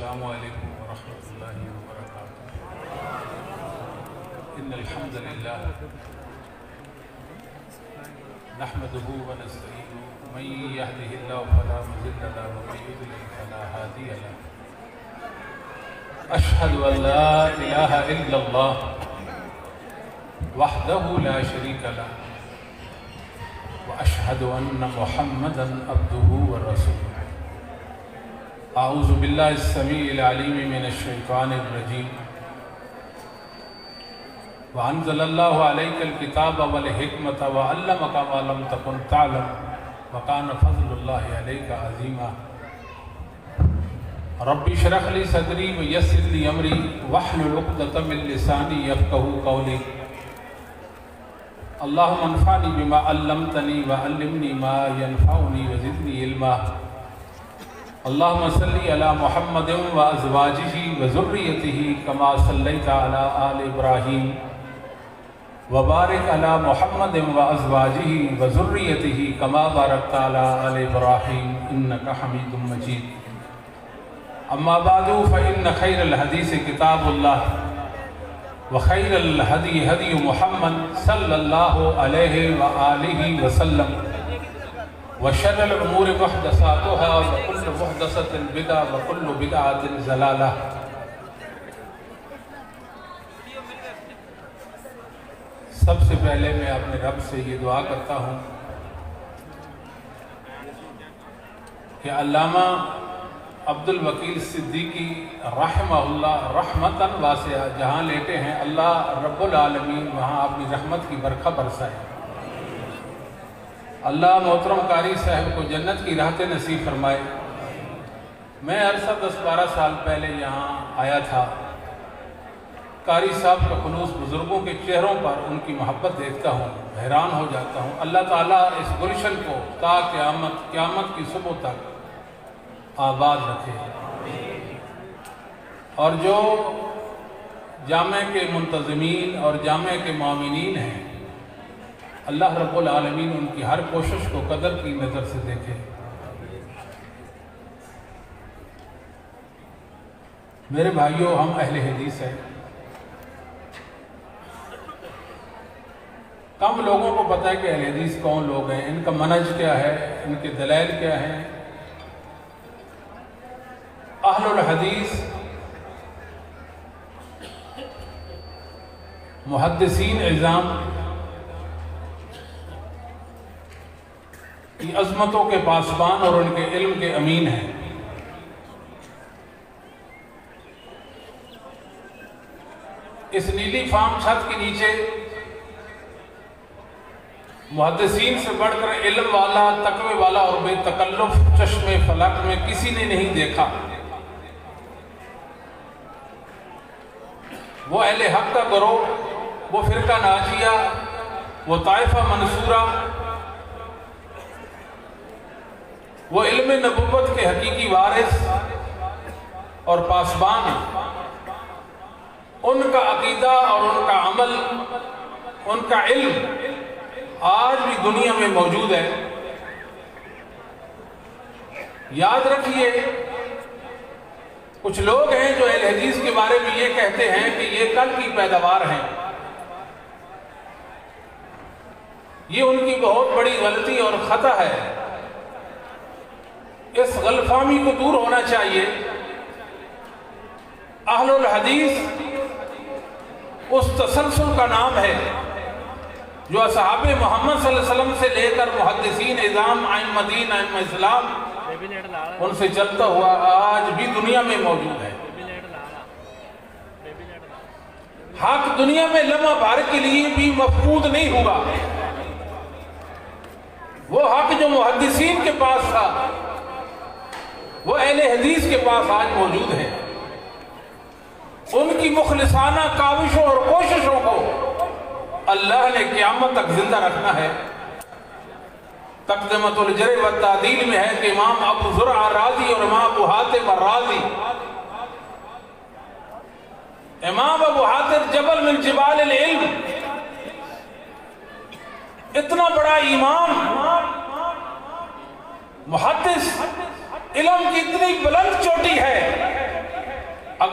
السلام علیکم ورحمۃ اللہ وبرکاتہ۔ ان الحمد للہ نحمده ونستعینه من يهده الله فلا مضل له ومن يضلل فلا هادي له۔ اشهد ان لا اله الا الله وحده لا شريك له واشهد ان محمدا عبده ورسوله۔ اعوذ باللہ السمیع العلیم من الشیطان الرجیم۔ وانزل اللہ علیک الکتاب والحکمۃ وعلمک ما لم تکن تعلم وکان فضل اللہ علیک عظیما۔ رب اشرح لی صدری ویسر لی امری واحلل عقدۃ من لسانی یفقہوا قولی۔ اللہم انفعنی بما علمتنی وعلمنی ما ینفعنی وزدنی علما۔ اللہم صلی علی محمد وازواجہ وذریتہ کما صلیت علی آل ابراہیم وبارک علی محمد وازواجہ وذریتہ کما بارکت علی آل ابراہیم انک حمید مجید۔ اما بعد فإن خیر الحدیث کتاب اللہ وخیر الہدی ہدی محمد صلی اللہ علیہ وآلہ وسلم وشر الامور محدثاتها وكل محدثة بدعة وكل بدعة ضلالة۔ سب سے پہلے میں اپنے رب سے یہ دعا کرتا ہوں کہ علامہ عبد الوکیل صدیقی رحمہ اللہ رحمتاً واسعہ جہاں لیٹے ہیں اللہ رب العالمین وہاں اپنی رحمت کی برکھا برسائے۔ اللہ محترم قاری صاحب کو جنت کی راحت نصیب فرمائے۔ میں عرصہ 10-12 سال پہلے یہاں آیا تھا۔ قاری صاحب کا خلوص بزرگوں کے چہروں پر ان کی محبت دیکھتا ہوں، حیران ہو جاتا ہوں۔ اللہ تعالیٰ اس گلشن کو تا قیامت کی صبح تک آباد رکھے، اور جو جامع کے منتظمین اور جامع کے معاونین ہیں اللہ رب العالمین ان کی ہر کوشش کو قدر کی نظر سے دیکھے۔ میرے بھائیوں، ہم اہل حدیث ہیں۔ کم لوگوں کو پتہ ہے کہ اہل حدیث کون لوگ ہیں، ان کا منہج کیا ہے، ان کے دلائل کیا ہیں۔ اہل الحدیث محدثین عظام کی عظمتوں کے پاسبان اور ان کے علم کے امین ہیں۔ اس نیلی فام چھت کے نیچے محدثین سے بڑھ کر علم والا، تقوی والا اور بے تکلف چشم فلک میں کسی نے نہیں دیکھا۔ وہ اہل حق کا گروہ، وہ فرقہ ناجیہ، وہ طائفہ منصورہ، وہ علم نبوت کے حقیقی وارث اور پاسبان، ان کا عقیدہ اور ان کا عمل، ان کا علم آج بھی دنیا میں موجود ہے۔ یاد رکھیے، کچھ لوگ ہیں جو اہل حدیث کے بارے میں یہ کہتے ہیں کہ یہ کل کی پیداوار ہیں۔ یہ ان کی بہت بڑی غلطی اور خطا ہے۔ اس غلط-فہمی کو دور ہونا چاہیے۔ اہل الحدیث اس تسلسل کا نام ہے جو اصحاب محمد صلی اللہ علیہ وسلم سے لے کر محدثین اعظام، ائمہ دین، ائمہ اسلام، ان سے چلتا ہوا آج بھی دنیا میں موجود ہے۔ حق دنیا میں لمحہ بھر کے لیے بھی مفقود نہیں ہوا۔ وہ حق جو محدثین کے پاس تھا وہ اہل حدیث کے پاس آج موجود ہے۔ ان کی مخلصانہ کاوشوں اور کوششوں کو اللہ نے قیامت تک زندہ رکھنا ہے۔ تقدمۃ الجرح والتعدیل میں ہے کہ امام ابو زرع رازی اور امام ابو حاتم الرازی، امام ابو حاتم جبل من جبال العلم، اتنا بڑا امام، محدث، علم کی اتنی بلند چوٹی ہے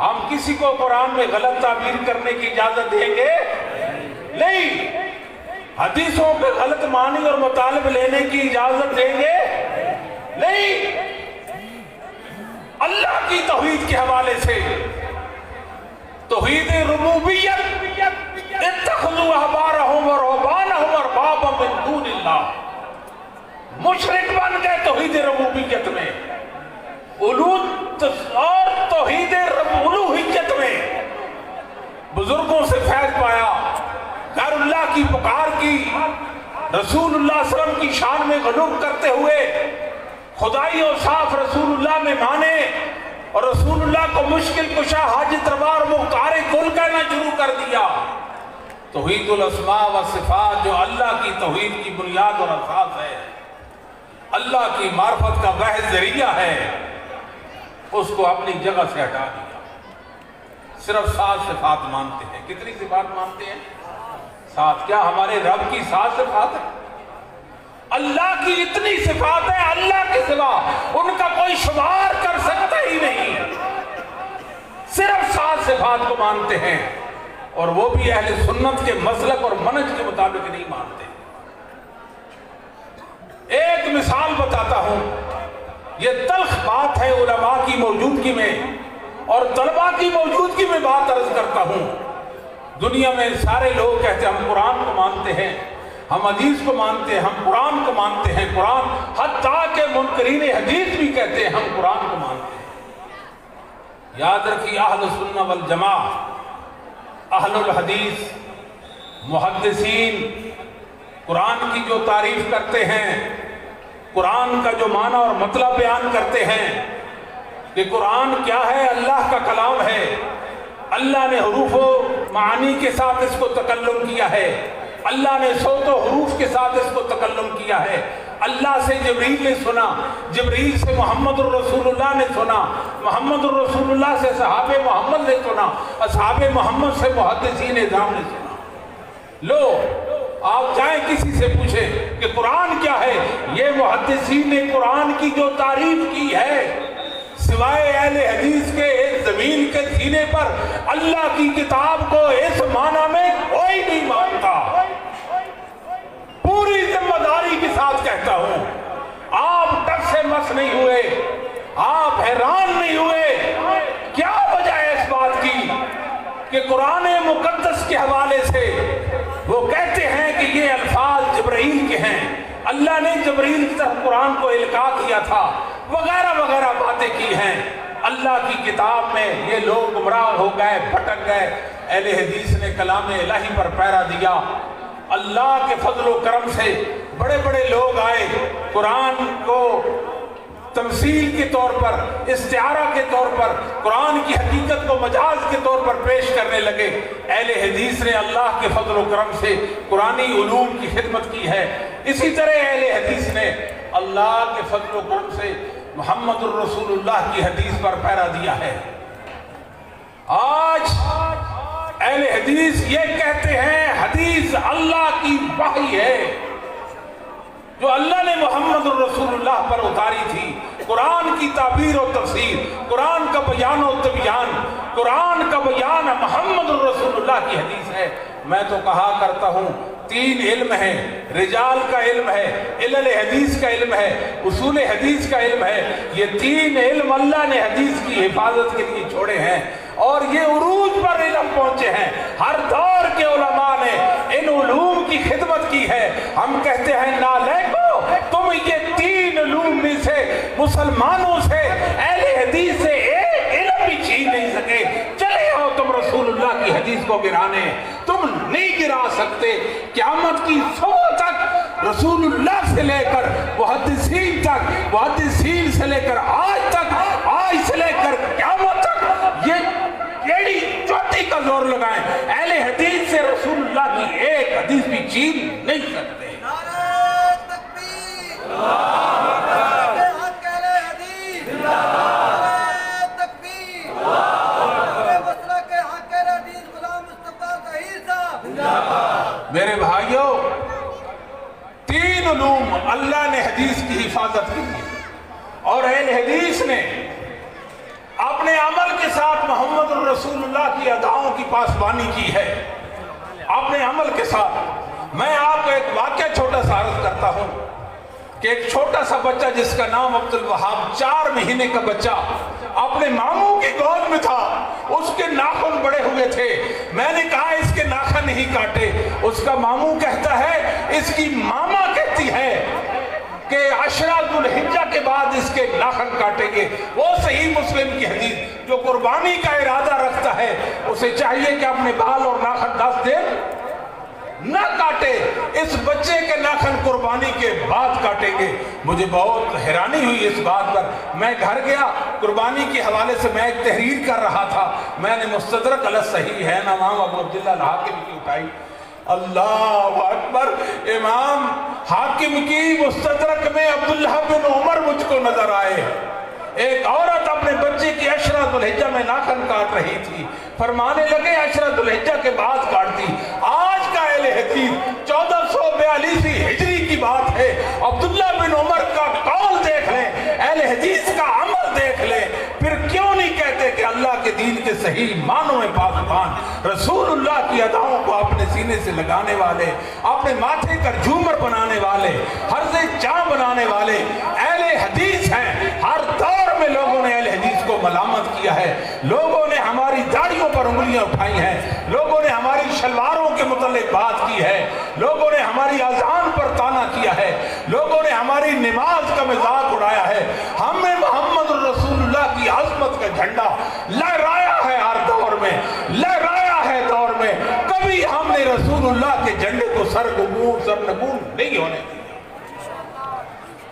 ہم کسی کو قرآن میں غلط تعبیر کرنے کی اجازت دیں گے نہیں، حدیثوں پہ غلط معنی اور مطالب لینے کی اجازت دیں گے نہیں۔ اللہ کی توحید کے حوالے سے توحید ربوبیت، اتخذوا احبارهم ورهبانهم اربابا من دون اللہ، مشرک بن گئے توحید ربوبیت میں، اور توحید الوہیت میں بزرگوں سے فیض پایا، غیر اللہ کی پکار کی، رسول اللہ صلی اللہ علیہ وسلم کی شان میں غلو کرتے ہوئے خدائی اور صاف رسول اللہ میں مانے، اور رسول اللہ کو مشکل کشا حاجت روا اور مختار کل کہنا شروع کر دیا۔ توحید الاسماء و صفات جو اللہ کی توحید کی بنیاد اور اساس ہے، اللہ کی معرفت کا واحد ذریعہ ہے، اس کو اپنی جگہ سے ہٹا دیا۔ صرف 7 صفات مانتے ہیں۔ کتنی صفات مانتے ہیں؟ 7۔ کیا ہمارے رب کی 7 صفات ہیں؟ اللہ کی اتنی صفات ہے، اللہ کے سوا ان کا کوئی شمار کر سکتا ہی نہیں۔ صرف 7 صفات کو مانتے ہیں، اور وہ بھی اہل سنت کے مسلک اور منہج کے مطابق نہیں مانتے۔ ایک مثال بتاتا ہوں، یہ تلخ بات ہے علماء کی موجودگی میں اور طلباء کی موجودگی میں بات عرض کرتا ہوں۔ دنیا میں سارے لوگ کہتے ہیں ہم قرآن کو مانتے ہیں، ہم حدیث کو مانتے ہیں، ہم قرآن کو مانتے ہیں، قرآن، حتیٰ کہ منکرین حدیث بھی کہتے ہیں ہم قرآن کو مانتے ہیں۔ یاد رکھیے، اہل سنہ والجماع، اہل الحدیث، محدثین قرآن کی جو تعریف کرتے ہیں، قرآن کا جو معنی اور مطلب بیان کرتے ہیں کہ قرآن کیا ہے، اللہ کا کلام ہے، اللہ نے حروف و معانی کے ساتھ اس کو تکلم کیا ہے، اللہ نے صوت و حروف کے ساتھ اس کو تکلم کیا ہے، اللہ سے جبریل نے سنا، جبریل سے محمد الرسول اللہ نے سنا، محمد الرسول اللہ سے صحابہ محمد نے سنا، اصحاب محمد سے محدثین اعظام نے سنا۔ لو آپ جائیں کسی سے پوچھیں کہ قرآن کیا ہے، یہ محدثین نے قرآن کی جو تعریف کی ہے، سوائے اہل حدیث کے ایک زمین کے سینے پر اللہ کی کتاب کو اس معنی میں کوئی نہیں مانتا۔ پوری ذمہ داری کے ساتھ کہتا ہوں، آپ ٹس سے مس نہیں ہوئے، آپ حیران نہیں ہوئے۔ کیا وجہ ہے اس بات کی کہ قرآن مقدس کے حوالے سے وہ کہتے ہیں کہ یہ الفاظ جبرائیل کے ہیں، اللہ نے جبریل کی طرف قرآن کو القاء کیا تھا، وغیرہ وغیرہ باتیں کی ہیں۔ اللہ کی کتاب میں یہ لوگ گمراہ ہو گئے، بھٹک گئے۔ اہل حدیث نے کلام الہی پر پہرا دیا۔ اللہ کے فضل و کرم سے بڑے بڑے لوگ آئے، قرآن کو تمثیل کے طور پر، استعارہ کے طور پر، قرآن کی حقیقت کو مجاز کے طور پر پیش کرنے لگے۔ اہل حدیث نے اللہ کے فضل و کرم سے قرآنی علوم کی خدمت کی ہے۔ اسی طرح اہل حدیث نے اللہ کے فضل و کرم سے محمد الرسول اللہ کی حدیث پر پہرا دیا ہے۔ آج اہل حدیث یہ کہتے ہیں حدیث اللہ کی وحی ہے جو اللہ نے محمد الرسول اللہ پر اتاری تھی۔ قرآن کی تعبیر و تفسیر، قرآن کا بیان و تبیان، قرآن کا بیان محمد الرسول اللہ کی حدیث ہے۔ میں تو کہا کرتا ہوں 3 علم ہیں، رجال کا علم ہے، علل حدیث کا علم ہے، اصول حدیث کا علم ہے۔ یہ 3 علم اللہ نے حدیث کی حفاظت کے لیے چھوڑے ہیں، اور یہ عروج پر علم پہنچے ہیں۔ ہر دور کے علماء نے ان علوم کی خدمت کی ہے۔ ہم کہتے ہیں نالائکو، تم یہ 3 علوم میں سے مسلمانوں سے، اہل حدیث سے ایک علم بھی چھین نہیں سکے۔ چلے آؤ تم رسول اللہ کی حدیث کو گرانے، تم نہیں گرا سکتے۔ قیامت کی صبح تک رسول اللہ سے لے کر محدثین تک، محدثین سے لے کر آج تک، آج سے لے کر قیامت تک، یہ کیڑی چوٹی کا زور لگائیں، اہل حدیث سے رسول اللہ کی ایک حدیث بھی چھین نہیں سکتے۔ نعرہ تکبیر، نعرہ حق اہل حدیث، نعرہ تکبیر، نعرہ مسلک حق اہل حدیث غلام مصطفیٰ ظہیر صاحب۔ میرے بھائیوں، 3 علوم اللہ نے حدیث کی حفاظت کی، اور اہل حدیث نے اپنے عمل کے ساتھ محمد رسول اللہ کی اداؤں کی پاسبانی کی ہے، اپنے عمل کے ساتھ۔ میں آپ کو ایک واقعہ چھوٹا سا عرض کرتا ہوں کہ ایک چھوٹا سا بچہ جس کا نام عبدالوہاب، 4 مہینے کا بچہ، اپنے ماموں کی گود میں تھا، اس کے ناخن بڑے ہوئے تھے۔ میں نے کہا اس کے ناخن نہیں کاٹے، اس کا ماموں کہتا ہے، اس کی ماما کہتی ہے کہ عشرہ ذوالحجہ کے بعد اس کے ناخن کاٹیں گے۔ وہ صحیح مسلم کی حدیث، جو قربانی کا ارادہ رکھتا ہے اسے چاہیے کہ اپنے بال اور ناخن 10 دن نہ کاٹے۔ اس بچے کے ناخن قربانی کے بعد کاٹیں گے۔ مجھے بہت حیرانی ہوئی اس بات پر۔ میں گھر گیا، قربانی کے حوالے سے میں ایک تحریر کر رہا تھا، میں نے مستدرک علی الصحیح ہے نا امام ابو عبداللہ الحاکم کی اٹھائی۔ اللہ اکبر، امام حاکم کی مستدرک میں عبداللہ بن عمر مجھ کو نظر آئے۔ ایک عورت اپنے بچے کی عشرہ ذوالحجہ میں ناخن کاٹ رہی تھی، فرمانے لگے عشرہ ذوالحجہ کے بعد کاٹتی۔ آج کا اہل حدیث 1442 ہجری کی بات ہے، عبداللہ بن عمر کا قول دیکھ لیں، اہل حدیث کا عمل دیکھ لیں، پھر کیوں نہیں کہتے کہ اللہ کے دین کے صحیح معنوں میں پاسبان، رسول اللہ کی اداؤں کو اپنے سینے سے لگانے والے، اپنے ماتھے کر جھومر بنانے والے، حرزِ جاں بنانے والے اہل حدیث ہیں۔ ہر دور میں لوگوں نے اہل حدیث کو ملامت کیا ہے، لوگوں نے ہماری داڑھیوں پر انگلیاں اٹھائی ہیں، لوگوں نے ہماری شلواروں کے متعلق بات کی ہے، لوگوں نے ہماری اذان پر طعنہ کیا ہے، لوگوں نے ہماری نماز کا مذاق اڑایا ہے۔ ہمیں محمد رسول اللہ کی عظمت کا جھنڈا لہرایا ہے، ہر دور میں لہرایا ہے دور میں۔ کبھی ہم نے رسول اللہ کے جھنڈے کو سرنگون نہیں ہونے دیا،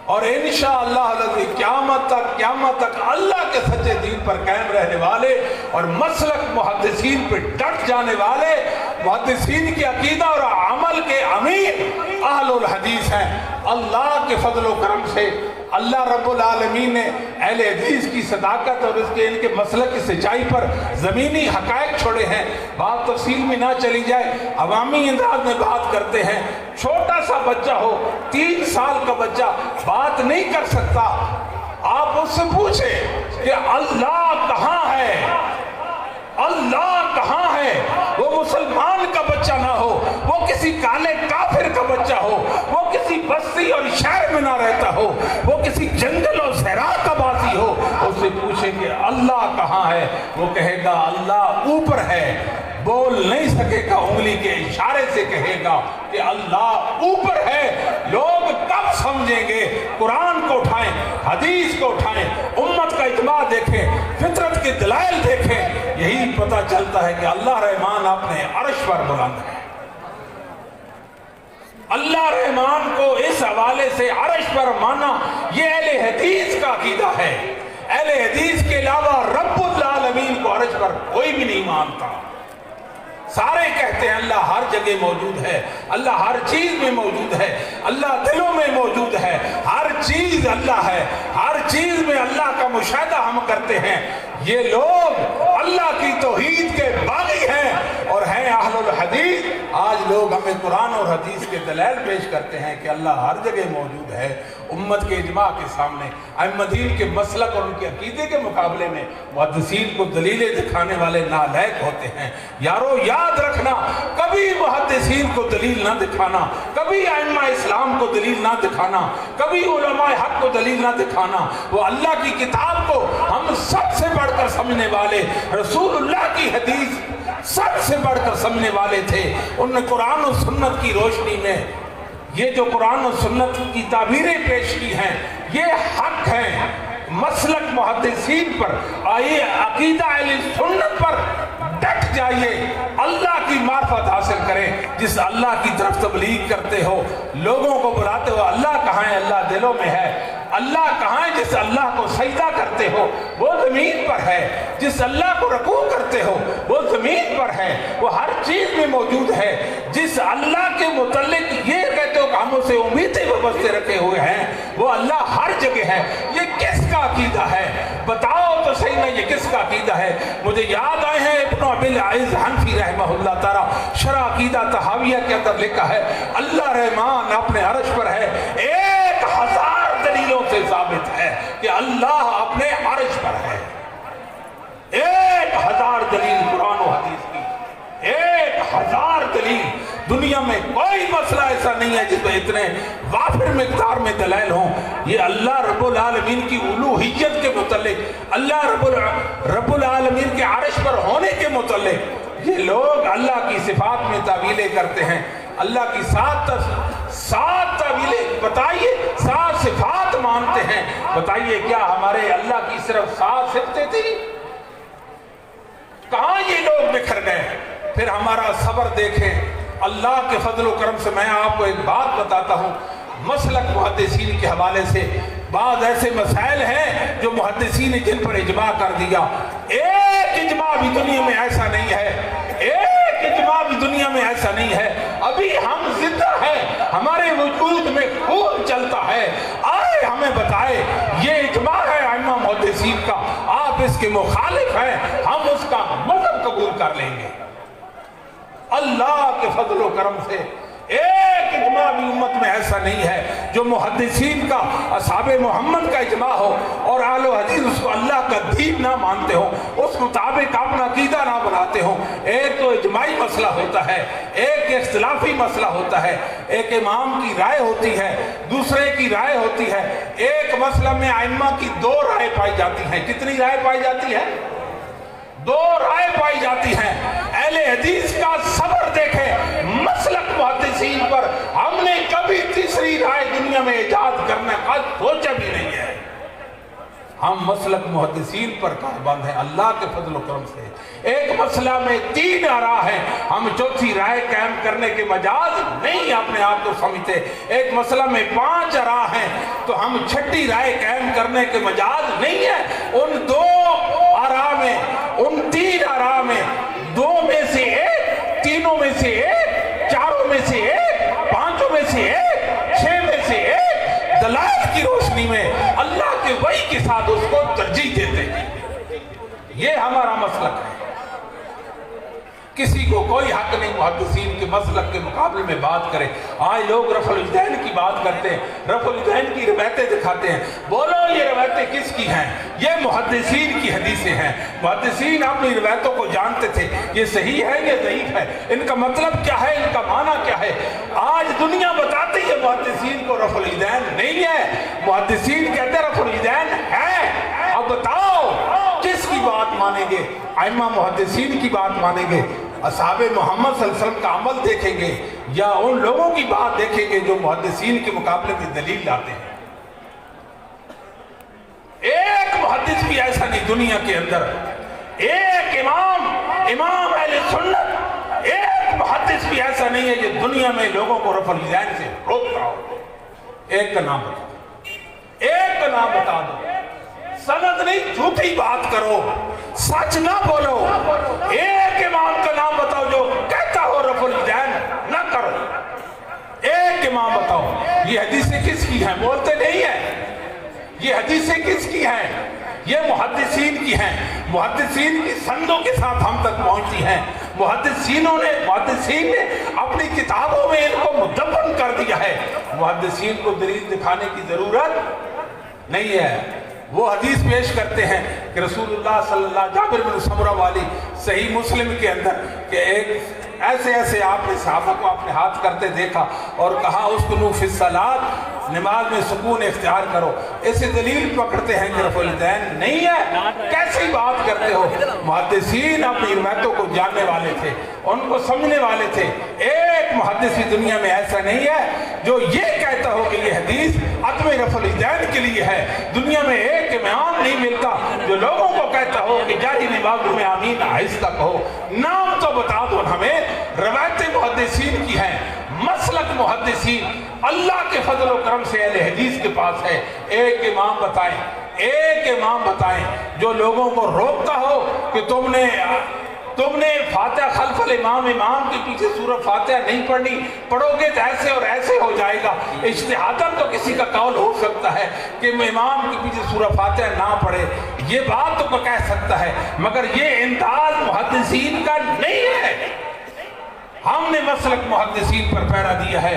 اور انشاءاللہ قیامت تک اللہ کے سچے دین پر قائم رہنے والے اور مسلک محدثین پہ ڈٹ جانے والے، محدثین کی عقیدہ اور عمل کے امیر اہل الحدیث ہیں۔ اللہ کے فضل و کرم سے اللہ رب العالمین نے اہل حدیث کی صداقت اور ان کے مسلک کی سچائی پر زمینی حقائق چھوڑے ہیں۔ بات تفصیل میں نہ چلی جائے، عوامی انداز میں بات کرتے ہیں۔ چھوٹا سا بچہ ہو، 3 سال کا بچہ بات نہیں کر سکتا، آپ اس سے پوچھیں کہ اللہ کہاں ہے، اللہ کہاں ہے؟ وہ مسلمان کا بچہ نہ ہو، وہ کسی کالے کافر کا بچہ ہو، وہ کسی بستی اور شہر میں نہ رہتا ہو، وہ کسی جنگل اور صحرا کا باسی ہو، اس سے پوچھیں کہ اللہ کہاں ہے؟ وہ کہے گا اللہ اوپر ہے، بول نہیں سکے گا، انگلی کے اشارے سے کہے گا کہ اللہ اوپر ہے۔ لوگ کب سمجھیں گے؟ قرآن کو اٹھائیں، حدیث کو اٹھائیں، امت کا اجماع دیکھیں، فطرت کے دلائل دیکھیں، یہی پتہ چلتا ہے کہ اللہ رحمان اپنے عرش پر بلند ہے۔ اللہ رحمان کو اس حوالے سے عرش پر مانا، یہ اہل حدیث کا عقیدہ ہے۔ اہل حدیث کے علاوہ رب العالمین کو عرش پر کوئی بھی نہیں مانتا۔ سارے کہتے ہیں اللہ ہر جگہ موجود ہے، اللہ ہر چیز میں موجود ہے، اللہ دلوں میں موجود ہے، ہر چیز اللہ ہے، ہر چیز میں اللہ کا مشاہدہ ہم کرتے ہیں۔ یہ لوگ اللہ کی توحید کے باغی ہیں اور ہیں اہل الحدیث۔ آج لوگ ہمیں قرآن اور حدیث کے دلائل پیش کرتے ہیں کہ اللہ ہر جگہ موجود ہے۔ امت کے اجماع کے سامنے ائمہ دین کے مسلک اور ان کے عقیدے کے مقابلے میں محدثین کو دلیلیں دکھانے والے نالائق ہوتے ہیں۔ یارو یاد رکھنا، کبھی محدثین کو دلیل نہ دکھانا، کبھی ائمہ اسلام کو دلیل نہ دکھانا، کبھی علماء حق کو دلیل نہ دکھانا۔ وہ اللہ کی کتاب کو ہم سب سے بڑھ کر سمجھنے والے، رسول اللہ کی حدیث سب سے بڑھ کر سمجھنے والے تھے۔ انہوں نے قرآن و سنت کی روشنی میں یہ جو قرآن و سنت کی تعبیریں پیش کی ہیں، یہ حق ہیں۔ مسلک محدثین پر آئیے، عقیدہ اہل سنت پر ڈٹ جائیے، اللہ کی معرفت حاصل کریں۔ جس اللہ کی طرف تبلیغ کرتے ہو، لوگوں کو بلاتے ہو، اللہ کہاں ہے؟ اللہ دلوں میں ہے۔ اللہ کہاں ہے؟ جس اللہ کو سجدہ کرتے ہو وہ زمین پر ہے، جس اللہ کو رکوع کرتے ہو وہ زمین پر ہے، وہ ہر چیز میں موجود ہے۔ جس اللہ کے متعلق یہ کہتے ہو کہ ہم اسے امیدیں وابستہ رکھے ہوئے ہیں، وہ اللہ ہر جگہ ہے۔ یہ کس کا عقیدہ ہے؟ بتاؤ تو صحیح نا، یہ کس کا عقیدہ ہے؟ مجھے یاد آئے ہیں ابن ابی العز حنفی رحمہ اللہ تعالی، شرح عقیدہ طحاویہ کے اندر لکھا ہے اللہ رحمان اپنے عرش پر ہے۔ 1000 دلیلوں سے ثابت ہے کہ اللہ اپنے عرش پر ہے۔ 1000 دلیل قرآن و حدیث کی، 1000 دلیل۔ دنیا میں کوئی مسئلہ ایسا نہیں ہے جس میں اتنے وافر مقدار میں دلائل ہوں۔ یہ اللہ رب العالمین کی الوہیت کے متعلق، اللہ رب العالمین کے عرش پر ہونے کے متعلق، یہ لوگ اللہ کی صفات میں تعویلیں کرتے ہیں۔ اللہ کی 7 تعویلیں، بتائیے 7 صفات مانتے ہیں، بتائیے کیا ہمارے اللہ کی صرف 7 صفتیں تھیں؟ کہاں یہ لوگ بکھر گئے؟ پھر ہمارا صبر دیکھیں۔ اللہ کے فضل و کرم سے میں آپ کو ایک بات بتاتا ہوں، مسلک محدثین کے حوالے سے بعض ایسے مسائل ہیں جو محدثین نے جن پر اجماع کر دیا۔ ایک اجماع بھی دنیا میں ایسا نہیں ہے، ایک اجماع بھی دنیا میں ایسا نہیں ہے۔ ابھی ہم زندہ ہیں، ہمارے وجود میں خون چلتا ہے، آئے ہمیں بتائے یہ اجماع ہے ائمہ محدثین کا، آپ اس کے مخالف ہیں، ہم اس کا مذہب قبول کر لیں گے۔ اللہ کے فضل و کرم سے ایک اجماع بھی امت میں ایسا نہیں ہے جو محدثین کا، اصحاب محمد کا اجماع ہو اور اہل حدیث اس کو اللہ کا دین نہ مانتے ہوں، اس مطابق اپنا عقیدہ نہ بناتے ہوں۔ ایک تو اجماعی مسئلہ ہوتا ہے، ایک اختلافی مسئلہ ہوتا ہے، ایک امام کی رائے ہوتی ہے، دوسرے کی رائے ہوتی ہے۔ ایک مسئلہ میں ائمہ کی 2 رائے پائی جاتی ہیں۔ کتنی رائے پائی جاتی ہے؟ 2 رائے پائی جاتی ہیں۔ اہل حدیث کا صبر دیکھیں، مسلک محدثین پر ہم نے کبھی تیسری رائے دنیا میں ایجاد کرنے کا سوچا بھی نہیں ہے۔ ہم مسلک محدثین پر کاربند ہیں اللہ کے فضل و کرم سے۔ ایک مسئلہ میں 3 آراء ہیں، ہم چوتھی رائے قائم کرنے کے مجاز نہیں اپنے آپ کو سمجھتے۔ ایک مسئلہ میں 5 آراء ہیں تو ہم 6ٹھی رائے قائم کرنے کے مجاز نہیں ہے۔ ان 2 آراء میں، ان 3 آراء میں 2 میں سے 1، 3 میں سے 1، 4 میں سے 1، 5 میں سے 1، 6 میں سے 1، دلائل کی روشنی میں اللہ کے وحی کے ساتھ اس کو ترجیح دیتے ہیں۔ یہ ہمارا مسلک ہے۔ کسی کو کوئی حق نہیں محدثین کے مسلک کے مقابلے میں بات کرے۔ آج لوگ رفع الیدین کی بات کرتے ہیں، رفع الیدین کی روایتیں دکھاتے ہیں۔ بولو یہ روایتیں کس کی ہیں؟ یہ محدثین کی حدیثیں ہیں۔ محدثین اپنی روایتوں کو جانتے تھے، یہ صحیح ہے یہ ضعیف ہے، ان کا مطلب کیا ہے، ان کا معنی کیا ہے۔ آج دنیا بتاتی ہے محدثین کو رفع الیدین نہیں ہے، محدثین کہتے ہیں رفع الیدین ہے۔ اب بتاؤ کس کی بات مانیں گے؟ ائمہ محدثین کی بات مانیں گے، اصحاب محمد صلی اللہ علیہ وسلم کا عمل دیکھیں گے، یا ان لوگوں کی بات دیکھیں گے جو محدثین کے مقابلے میں دلیل لاتے ہیں؟ ایک محدث بھی ایسا نہیں دنیا کے اندر، ایک امام اہل سنت، ایک محدث بھی ایسا نہیں ہے جو دنیا میں لوگوں کو رفع الیدین سے روکتا ہو۔ ایک کا نام بتا دو، ایک کا نام بتا دو۔ سند نہیں، جھوٹی بات کرو، سچ نہ بولو۔ ایک امام کا نام بتاؤ جو کہتا ہو رفع الیدین نہ کرو۔ ایک امام بتاؤ۔ یہ حدیثیں کس کی ہیں؟ بولتے نہیں ہیں۔ یہ حدیثیں کس کی ہیں؟ یہ محدثین کی ہیں۔ محدثین کی سندوں کے ساتھ ہم تک پہنچتی ہیں۔ محدثین نے اپنی کتابوں میں ان کو مدون کر دیا ہے۔ محدثین کو دلیل دکھانے کی ضرورت نہیں ہے۔ وہ حدیث پیش کرتے ہیں کہ رسول اللہ صلی اللہ علیہ وسلم، جابر بن سمرہ والی صحیح مسلم کے اندر، کہ ایک ایسے آپ نے صحابہ کو اپنے ہاتھ کرتے دیکھا اور کہا اسکنوا فی الصلاۃ، نماز میں سکون اختیار کرو۔ اسے دلیل پکڑتے ہیں کہ رفع الیدین نہیں ہے۔ کیسی بات کرتے ہو؟ محدثین اپنی روایتوں کو جاننے والے تھے، ان کو سمجھنے والے تھے۔ ایک محدث دنیا میں ایسا نہیں ہے جو یہ کہتا ہو کہ یہ حدیث عدم رفع الیدین کے لیے ہے۔ دنیا میں ایک امام نہیں ملتا جو لوگوں کو کہتا ہو کہ جاری نمازوں میں آمین آہستہ کہو۔ نام تو بتا دو ہمیں۔ روایتیں محدثین کی ہیں، مسلک محدثین اللہ کے فضل و کرم سے اہل حدیث کے پاس ہے۔ ایک امام بتائیں، ایک امام بتائیں جو لوگوں کو روکتا ہو کہ تم نے فاتحہ خلف الامام، امام کے پیچھے سورہ فاتحہ نہیں پڑھنی، پڑھو گے تو ایسے اور ایسے ہو جائے گا۔ اجتہاداً تو کسی کا قول ہو سکتا ہے کہ امام کے پیچھے سورہ فاتحہ نہ پڑھے، یہ بات تو کہہ سکتا ہے، مگر یہ انداز محدثین کا نہیں ہے۔ ہم نے مسلک محدثین پر پیرا دیا ہے۔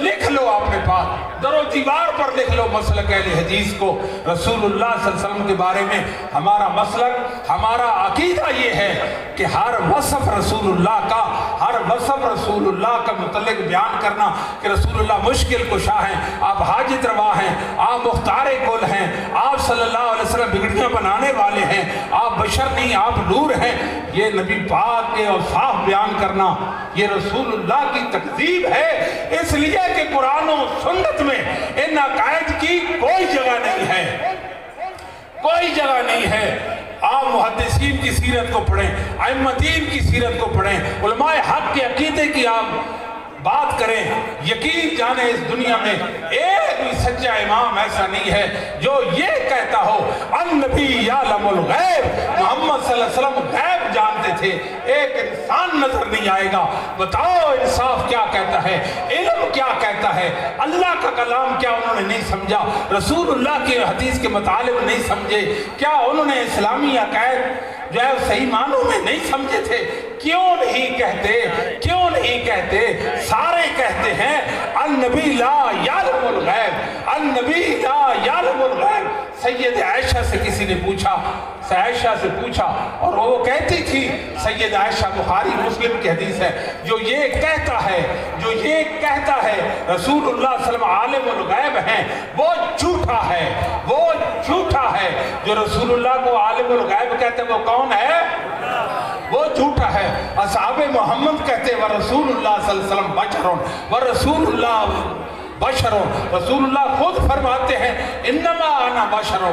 لکھ لو اپنے پاس، در و دیوار پر لکھ لو مسلک اہل حدیث کو۔ رسول اللہ صلی اللہ علیہ وسلم کے بارے میں ہمارا مسلک، ہمارا عقیدہ یہ ہے کہ ہر وصف رسول اللہ کا، ہر وصف رسول اللہ کا متعلق بیان کرنا کہ رسول اللہ مشکل کشا ہیں، آپ حاجت روا ہیں، آپ مختار کل ہیں، آپ صلی اللہ علیہ وسلم بگڑیاں بنانے والے ہیں، آپ بشر نہیں آپ نور ہیں، یہ نبی پاک کے اوصاف بیان کرنا یہ رسول اللہ کی تکذیب ہے، اس لیے کہ قرآن و سنت میں ان عقائد کی کوئی جگہ نہیں ہے، کوئی جگہ نہیں ہے۔ آپ محدثین کی سیرت کو پڑھیں، ائمہ دین کی سیرت کو پڑھیں، علماء حق کے عقیدے کی آپ بات کریں، یقین جانے اس دنیا میں ایک بھی سچا امام ایسا نہیں ہے جو یہ کہتا ہو النبی یعلم الغیب، محمد صلی اللہ علیہ وسلم غیب جانتے تھے۔ ایک انسان نظر نہیں آئے گا، بتاؤ انصاف کیا کہتا ہے، علم کیا کہتا ہے، اللہ کا کلام کیا انہوں نے نہیں سمجھا، رسول اللہ کے حدیث کے مطالب نہیں سمجھے، کیا انہوں نے اسلامی عقائد جو ہے صحیح معنوں میں نہیں سمجھے تھے؟ کیوں نہیں کہتے، کیوں نہیں کہتے؟ سارے کہتے ہیں النبی لا یعلم الغیب، النبی لا یعلم الغیب۔ سید عائشہ سے کسی نے پوچھا، عائشہ سے پوچھا اور وہ کہتی تھی، سید عائشہ بخاری مسلم کی حدیث ہے، جو یہ کہتا ہے، جو یہ کہتا ہے رسول اللہ صلی اللہ علیہ وسلم عالم الغیب ہیں، وہ جھوٹا ہے، وہ جھوٹا ہے۔ جو رسول اللہ کو عالم الغیب کہتے ہیں وہ کون ہے؟ وہ جھوٹا ہے۔ اصحاب محمد کہتے ہیں ورسول اللہ صلی اللہ علیہ وسلم بشر، ورسول اللہ بشر، رسول اللہ خود فرماتے ہیں انما انا بشر،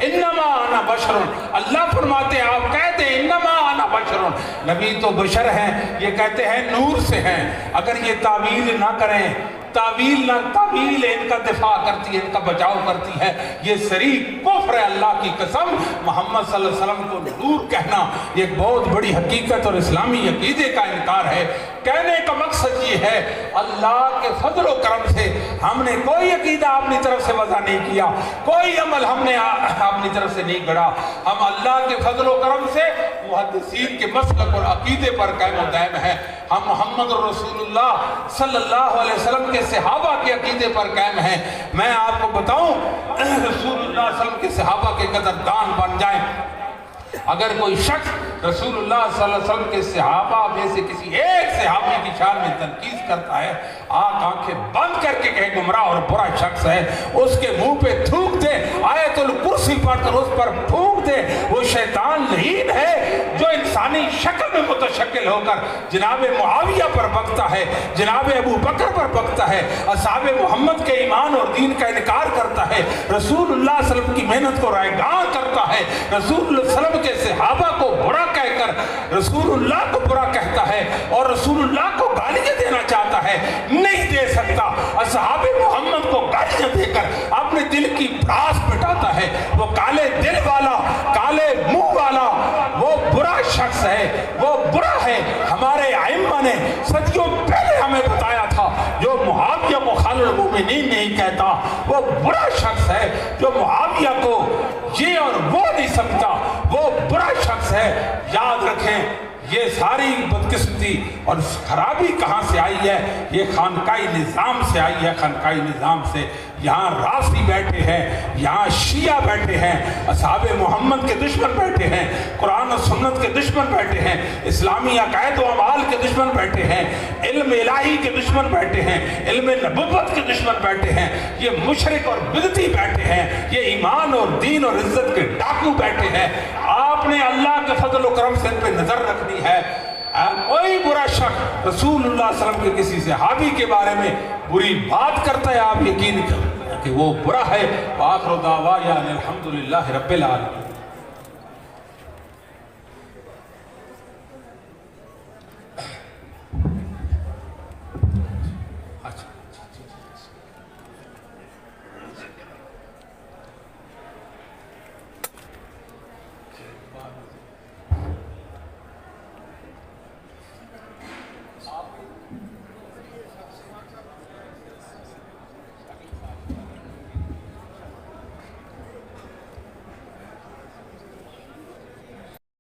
انما انا بشر، اللہ فرماتے ہیں آپ کہتے ہیں انما انا بشر، نبی تو بشر ہیں، یہ کہتے ہیں نور سے ہیں۔ اگر یہ تعویل نہ کریں، تعویل ان کا دفاع کرتی ہے، ان کا بچاؤ کرتی ہے، یہ صریح کفر ہے۔ اللہ کی قسم، محمد صلی اللہ علیہ وسلم کو نور کہنا یہ ایک بہت بڑی حقیقت اور اسلامی عقیدے کا انکار ہے۔ کہنے کا مقصد یہ ہے اللہ کے فضل و کرم سے ہم نے کوئی عقیدہ اپنی طرف سے وضع نہیں کیا، کوئی عمل ہم نے اپنی طرف سے نہیں گڑھا، ہم اللہ کے فضل و کرم سے محدثین کے مسلک اور عقیدے پر قائم و دائم ہیں۔ ہم محمد رسول اللہ صلی اللہ علیہ وسلم کے صحابہ کے عقیدے پر قائم ہیں۔ میں آپ کو بتاؤں رسول اللہ صلی اللہ علیہ وسلم کے صحابہ کے قدردان بن جائیں۔ اگر کوئی شخص رسول اللہ صلی اللہ علیہ وسلم کے صحابہ میں سے کسی ایک صحابی کی شان میں تنقید کرتا ہے، آنکھیں بند کر کے کہے گمراہ اور برا شخص ہے، اس کے منہ پہ تھوک دے، آیت الکرسی پڑھ کر اس پر پھونک دے، وہ شیطان لعین ہے جو انسانی شکل میں متشکل ہو کر جناب معاویہ پر بکتا ہے، جناب ابو بکر پر بکتا ہے، اصحاب محمد کے ایمان اور دین کا انکار کرتا ہے، رسول اللہ صلی اللہ علیہ وسلم کی محنت کو رائگاں کرتا ہے، رسول اللہ صلی اللہ علیہ وسلم کے صحابہ کو برا کہہ کر رسول اللہ کو برا کہتا ہے اور رسول اللہ کو گالیاں دینا چاہتا ہے، نہیں دے سکتا۔ اصحاب محمد کو گالیاں دے کر اپنے دل کی بھڑاس مٹاتا ہے، وہ کالے دل والا، کالے منہ والا، وہ برا شخص ہے، وہ برا ہے۔ ہمارے ائمہ نے صدیوں پہلے ہمیں بتایا تھا جو معاویہ کو خالد المومنین نہیں کہتا وہ برا شخص ہے، جو معاویہ کو یہ اور وہ نہیں سمجھتا وہ برا شخص ہے۔ یاد رکھیں یہ ساری بدقسمتی اور خرابی کہاں سے آئی ہے؟ یہ خانقائی نظام سے آئی ہے، خانقائی نظام سے۔ یہاں راسی بیٹھے ہیں، یہاں شیعہ بیٹھے ہیں، اصحاب محمد کے دشمن بیٹھے ہیں، قرآن و سنت کے دشمن بیٹھے ہیں، اسلامی عقائد و اعمال کے دشمن بیٹھے ہیں، علم الہی کے دشمن بیٹھے ہیں، علم نبوت کے دشمن بیٹھے ہیں، یہ مشرک اور بدعتی بیٹھے ہیں، یہ ایمان اور دین اور عزت کے ڈاکو بیٹھے ہیں۔ آپ نے اللہ کے فضل و کرم سے ان پہ نظر رکھنی ہے۔ کوئی برا شخص رسول اللہ صلی اللہ علیہ وسلم کے کسی صحابی کے بارے میں بری بات کرتا ہے، آپ یقین کریں کہ وہ برا ہے۔ وآخر دعوانا الحمدللہ رب العالمین۔